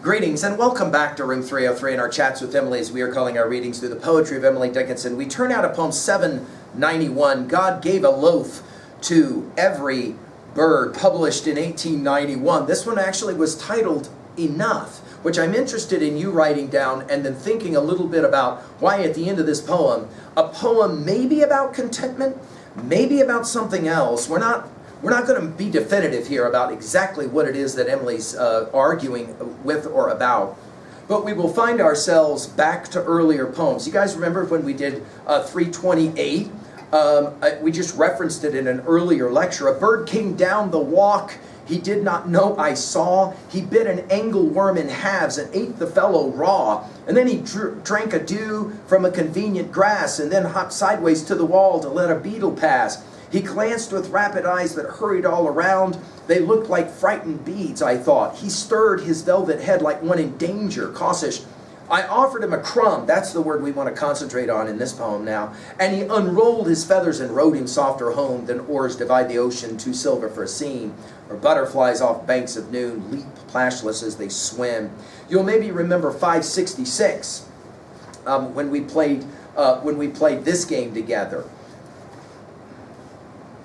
Greetings and welcome back to Room 303 in our chats with Emily as we are calling our readings through the poetry of Emily Dickinson. We turn out to poem 791, God Gave a Loaf to Every Bird, published in 1891. This one actually was titled Enough, which I'm interested in you writing down and then thinking a little bit about why at the end of this poem, a poem maybe about contentment, maybe about something else. We're not going to be definitive here about exactly what it is that Emily's arguing with or about, but we will find ourselves back to earlier poems. You guys remember when we did 328? We just referenced it in an earlier lecture. A bird came down the walk he did not know I saw. He bit an angleworm in halves and ate the fellow raw. And then he drank a dew from a convenient grass and then hopped sideways to the wall to let a beetle pass. He glanced with rapid eyes that hurried all around. They looked like frightened beads, I thought. He stirred his velvet head like one in danger, cautious. I offered him a crumb. That's the word we want to concentrate on in this poem now. And he unrolled his feathers and rowed him softer home than oars divide the ocean, too silver for a seam, or butterflies off banks of noon leap plashless as they swim. You'll maybe remember 566 when we played this game together.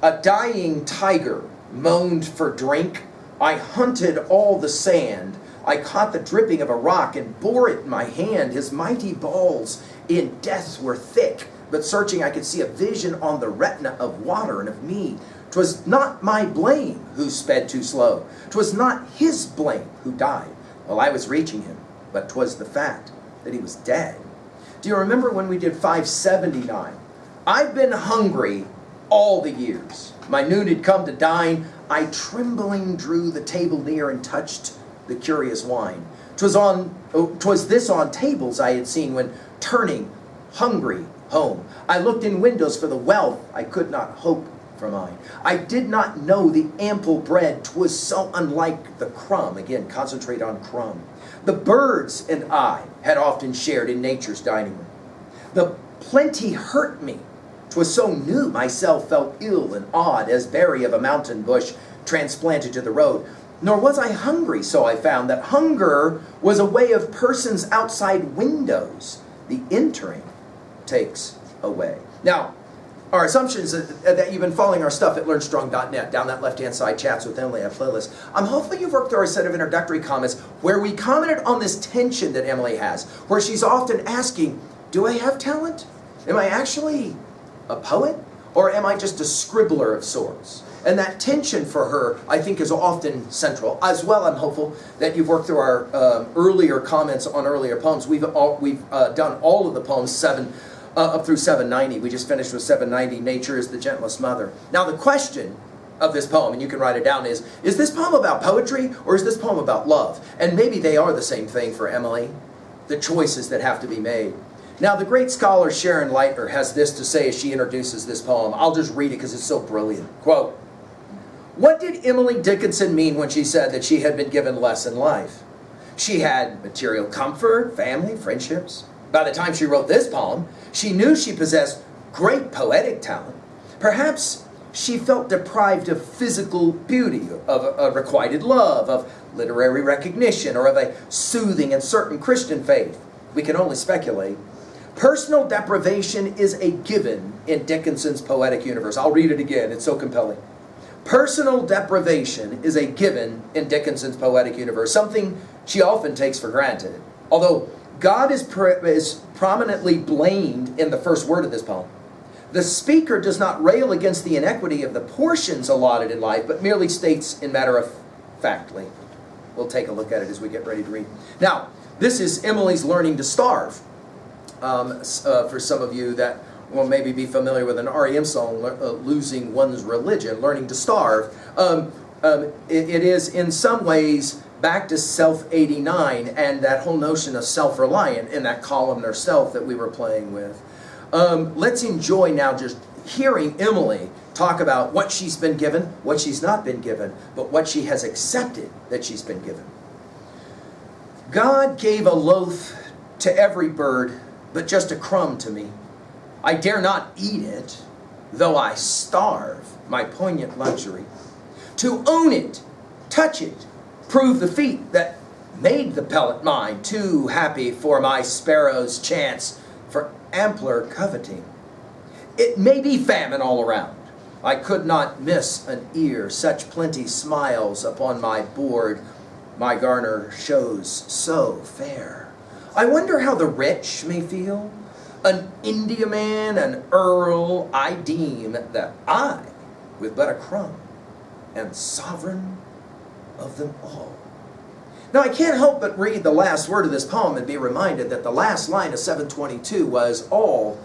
A dying tiger moaned for drink. I hunted all the sand. I caught the dripping of a rock and bore it in my hand. His mighty balls in death were thick, but searching I could see a vision on the retina of water and of me. 'Twas not my blame who sped too slow. 'Twas not his blame who died while I was reaching him, but 'twas the fact that he was dead. Do you remember when we did 579? I've been hungry all the years. My noon had come to dine. I trembling drew the table near and touched the curious wine. 'Twas this on tables I had seen when turning hungry home. I looked in windows for the wealth I could not hope for mine. I did not know the ample bread. 'Twas so unlike the crumb. Again, concentrate on crumb. The birds and I had often shared in nature's dining room. The plenty hurt me. 'Twas so new, myself felt ill and odd as berry of a mountain bush transplanted to the road. Nor was I hungry, so I found that hunger was a way of persons outside windows. The entering takes away. Now, our assumption is that you've been following our stuff at LearnStrong.net, down that left-hand side, Chats with Emily, a playlist. Hopefully you've worked through our set of introductory comments where we commented on this tension that Emily has, where she's often asking, do I have talent? Am I actually a poet? Or am I just a scribbler of sorts? And that tension for her, I think, is often central. As well, I'm hopeful that you've worked through our earlier comments on earlier poems. We've done all of the poems up through 790. We just finished with 790, Nature is the Gentlest Mother. Now the question of this poem, and you can write it down, is this poem about poetry or is this poem about love? And maybe they are the same thing for Emily, the choices that have to be made. Now, the great scholar Sharon Leitner has this to say as she introduces this poem. I'll just read it because it's so brilliant. Quote, what did Emily Dickinson mean when she said that she had been given less in life? She had material comfort, family, friendships. By the time she wrote this poem, she knew she possessed great poetic talent. Perhaps she felt deprived of physical beauty, of a requited love, of literary recognition, or of a soothing and certain Christian faith. We can only speculate. Personal deprivation is a given in Dickinson's poetic universe. I'll read it again. It's so compelling. Personal deprivation is a given in Dickinson's poetic universe, something she often takes for granted. Although God is prominently blamed in the first word of this poem, the speaker does not rail against the inequity of the portions allotted in life, but merely states in matter-of-factly. We'll take a look at it as we get ready to read. Now, this is Emily's Learning to Starve. For some of you that will maybe be familiar with an REM song, Losing One's Religion, Learning to Starve. It is in some ways back to self-89 and that whole notion of self-reliant in that columnar self that we were playing with. Let's enjoy now just hearing Emily talk about what she's been given, what she's not been given, but what she has accepted that she's been given. God gave a loaf to every bird, but just a crumb to me. I dare not eat it, though I starve, my poignant luxury. To own it, touch it, prove the feat that made the pellet mine, too happy for my sparrow's chance, for ampler coveting. It may be famine all around. I could not miss an ear, such plenty smiles upon my board, my garner shows so fair. I wonder how the rich may feel. An Indiaman, an earl, I deem that I, with but a crumb, am sovereign of them all. Now I can't help but read the last word of this poem and be reminded that the last line of 722 was, all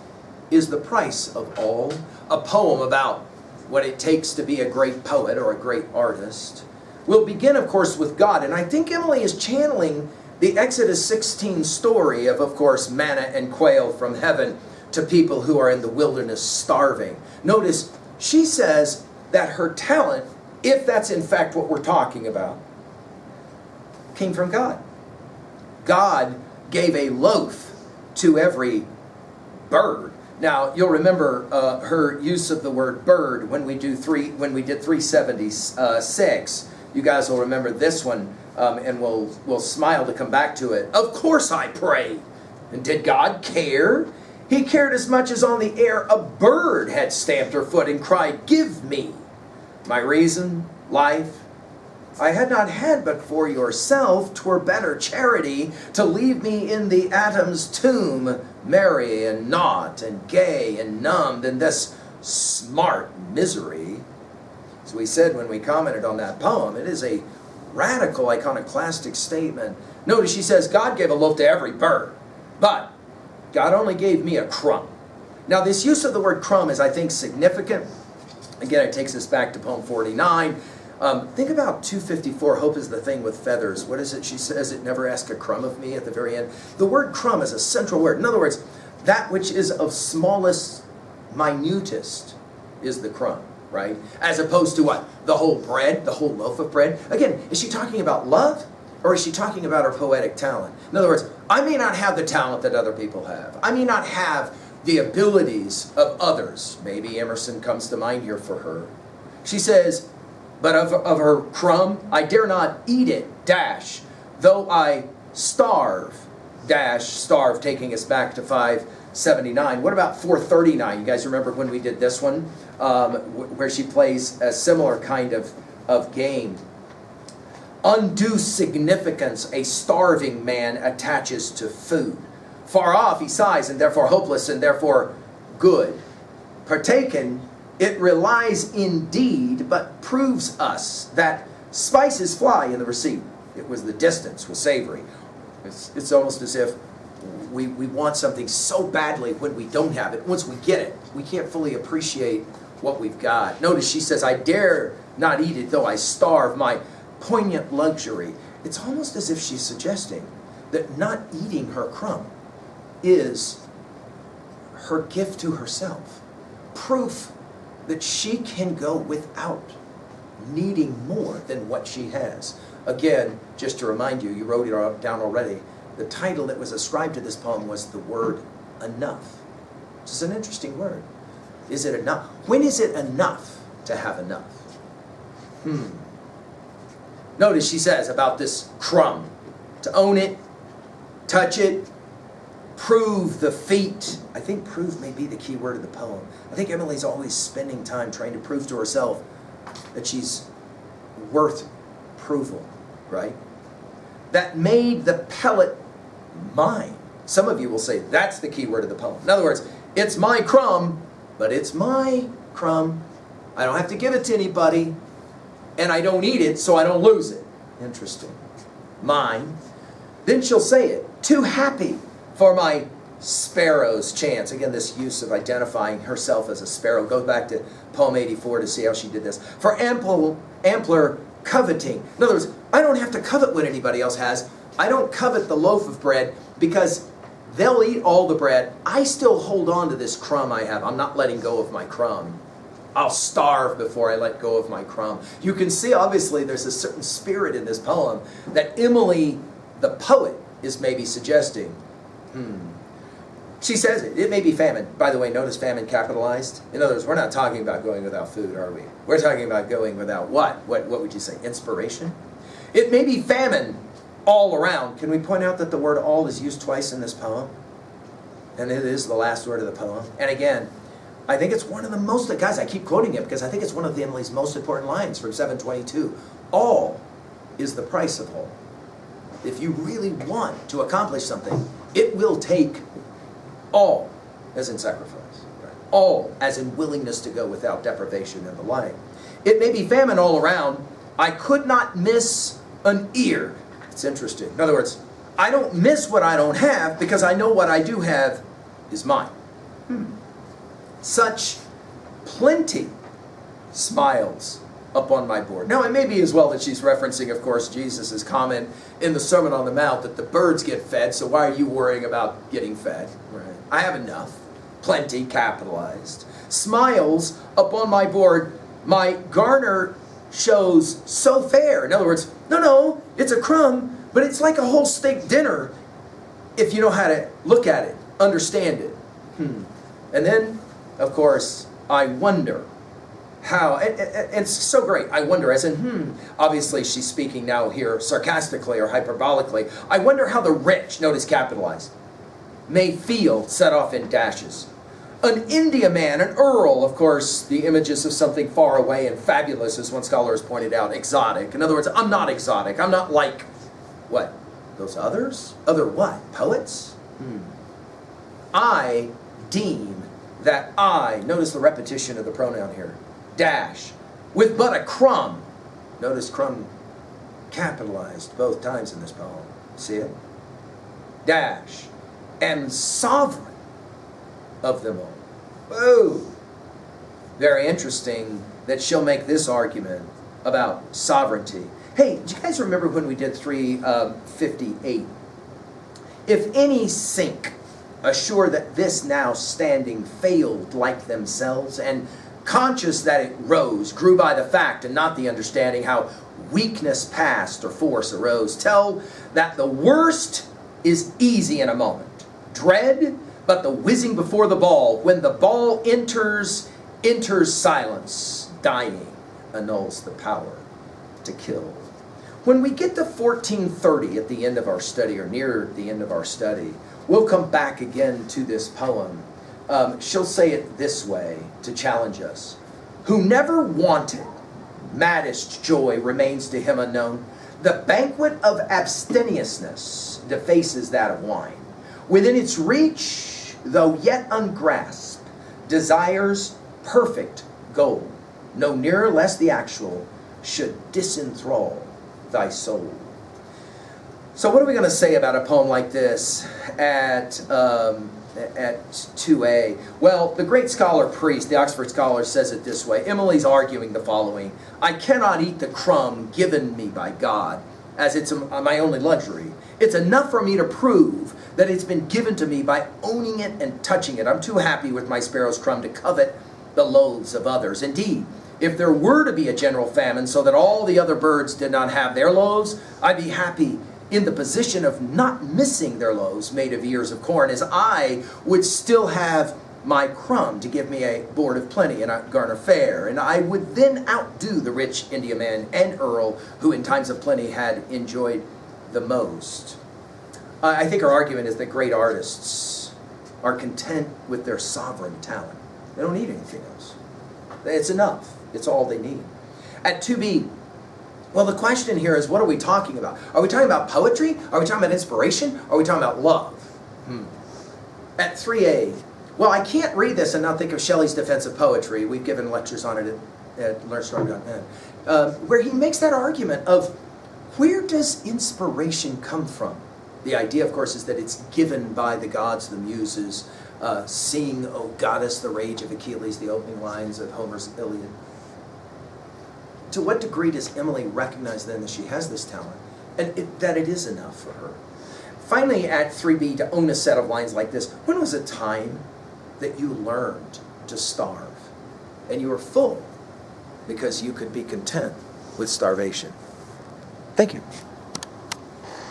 is the price of all. A poem about what it takes to be a great poet or a great artist. We'll begin, of course, with God, and I think Emily is channeling the Exodus 16 story of course, manna and quail from heaven to people who are in the wilderness starving. Notice, she says that her talent, if that's in fact what we're talking about, came from God. God gave a loaf to every bird. Now, you'll remember her use of the word bird when we did 376. You guys will remember this one, and we'll smile to come back to it. Of course I prayed. And did God care? He cared as much as on the air a bird had stamped her foot and cried, give me my reason, life. I had not had but for yourself, 'twere better charity to leave me in the atom's tomb, merry and naught and gay and numb, than this smart misery. As we said when we commented on that poem, it is a radical iconoclastic statement. Notice she says, God gave a loaf to every bird, but God only gave me a crumb. Now this use of the word crumb is, I think, significant. Again, it takes us back to poem 49. Think about 254, hope is the thing with feathers. What is it? She says, it never asked a crumb of me at the very end. The word crumb is a central word. In other words, that which is of smallest, minutest is the crumb, right? As opposed to what? The whole bread, the whole loaf of bread. Again, is she talking about love, or is she talking about her poetic talent? In other words, I may not have the talent that other people have. I may not have the abilities of others. Maybe Emerson comes to mind here for her. She says, but of her crumb, I dare not eat it, dash, though I starve, dash, starve, taking us back to 579. What about 439? You guys remember when we did this one, where she plays a similar kind of game. Undue significance a starving man attaches to food. Far off he sighs, and therefore hopeless, and therefore good. Partaken, it relies indeed, but proves us that spices fly in the receipt. It was the distance was savory. It's almost as if we want something so badly when we don't have it. Once we get it, we can't fully appreciate what we've got. Notice she says, I dare not eat it, though I starve, my poignant luxury. It's almost as if she's suggesting that not eating her crumb is her gift to herself. Proof that she can go without needing more than what she has. Again, just to remind you, you wrote it down already, the title that was ascribed to this poem was the word enough. This is an interesting word. Is it enough? When is it enough to have enough? Notice she says about this crumb, to own it, touch it, prove the feat. I think prove may be the key word of the poem. I think Emily's always spending time trying to prove to herself that she's worth approval, right? That made the pellet mine. Some of you will say that's the key word of the poem. In other words, it's my crumb, but it's my crumb. I don't have to give it to anybody, and I don't eat it, so I don't lose it. Interesting. Mine. Then she'll say it. Too happy for my sparrow's chance. Again, this use of identifying herself as a sparrow. Go back to poem 84 to see how she did this. For ampler coveting. In other words, I don't have to covet what anybody else has. I don't covet the loaf of bread because they'll eat all the bread. I still hold on to this crumb I have. I'm not letting go of my crumb. I'll starve before I let go of my crumb. You can see, obviously, there's a certain spirit in this poem that Emily, the poet, is maybe suggesting. She says it. It may be famine. By the way, notice famine capitalized. In other words, we're not talking about going without food, are we? We're talking about going without what? What would you say? Inspiration? It may be famine, all around. Can we point out that the word all is used twice in this poem? And it is the last word of the poem. And again, I think it's one of the most, guys, I keep quoting it because I think it's one of Emily's most important lines from 722. All is the price of all. If you really want to accomplish something, it will take all, as in sacrifice. All, as in willingness to go without deprivation and the like. It may be famine all around. I could not miss an ear. It's interesting. In other words, I don't miss what I don't have because I know what I do have is mine. Such plenty smiles upon my board. Now, it may be as well that she's referencing, of course, Jesus' comment in the Sermon on the Mount that the birds get fed, so why are you worrying about getting fed? Right. I have enough. Plenty, capitalized. Smiles upon my board. My garner shows so fair. In other words, no, it's a crumb, but it's like a whole steak dinner if you know how to look at it, understand it. And then, of course, I wonder how, it's so great, I wonder, as in, obviously she's speaking now here sarcastically or hyperbolically. I wonder how the rich, notice capitalized, may feel, set off in dashes. An India man, an earl, of course, the images of something far away and fabulous, as one scholar has pointed out, exotic. In other words, I'm not exotic. I'm not like, what, those others? Other what? Poets? I deem that I, notice the repetition of the pronoun here, dash, with but a crumb. Notice crumb capitalized both times in this poem. See it? Dash, am sovereign of them all. Whoa! Very interesting that she'll make this argument about sovereignty. Hey, do you guys remember when we did 358? If any sink, assure that this now standing failed like themselves, and conscious that it rose, grew by the fact and not the understanding, how weakness passed or force arose, tell that the worst is easy in a moment. Dread, but the whizzing before the ball, when the ball enters silence, dying, annuls the power to kill. When we get to 1430 at the end of our study, or near the end of our study, we'll come back again to this poem. She'll say it this way to challenge us. Who never wanted, maddest joy remains to him unknown. The banquet of abstemiousness defaces that of wine. Within its reach, though yet ungrasped, desires perfect goal. No nearer lest the actual should disenthrall thy soul. So what are we going to say about a poem like this at 2a? Well, the great scholar Priest, the Oxford scholar, says it this way. Emily's arguing the following. I cannot eat the crumb given me by God, as it's my only luxury. It's enough for me to prove that it's been given to me by owning it and touching it. I'm too happy with my sparrow's crumb to covet the loaves of others. Indeed, if there were to be a general famine so that all the other birds did not have their loaves, I'd be happy in the position of not missing their loaves made of ears of corn, as I would still have my crumb to give me a board of plenty and a garner fare, and I would then outdo the rich India man and earl who in times of plenty had enjoyed the most. I think our argument is that great artists are content with their sovereign talent. They don't need anything else. It's enough. It's all they need. At 2b, well, the question here is, what are we talking about? Are we talking about poetry? Are we talking about inspiration? Are we talking about love? At 3a, well, I can't read this and not think of Shelley's defense of poetry. We've given lectures on it at LearnStrong.net, where he makes that argument of where does inspiration come from? The idea, of course, is that it's given by the gods, the muses. Sing, O goddess, the rage of Achilles, the opening lines of Homer's Iliad. To what degree does Emily recognize then that she has this talent, and that it is enough for her? Finally, at 3b, to own a set of lines like this, when was a time that you learned to starve, and you were full because you could be content with starvation? Thank you.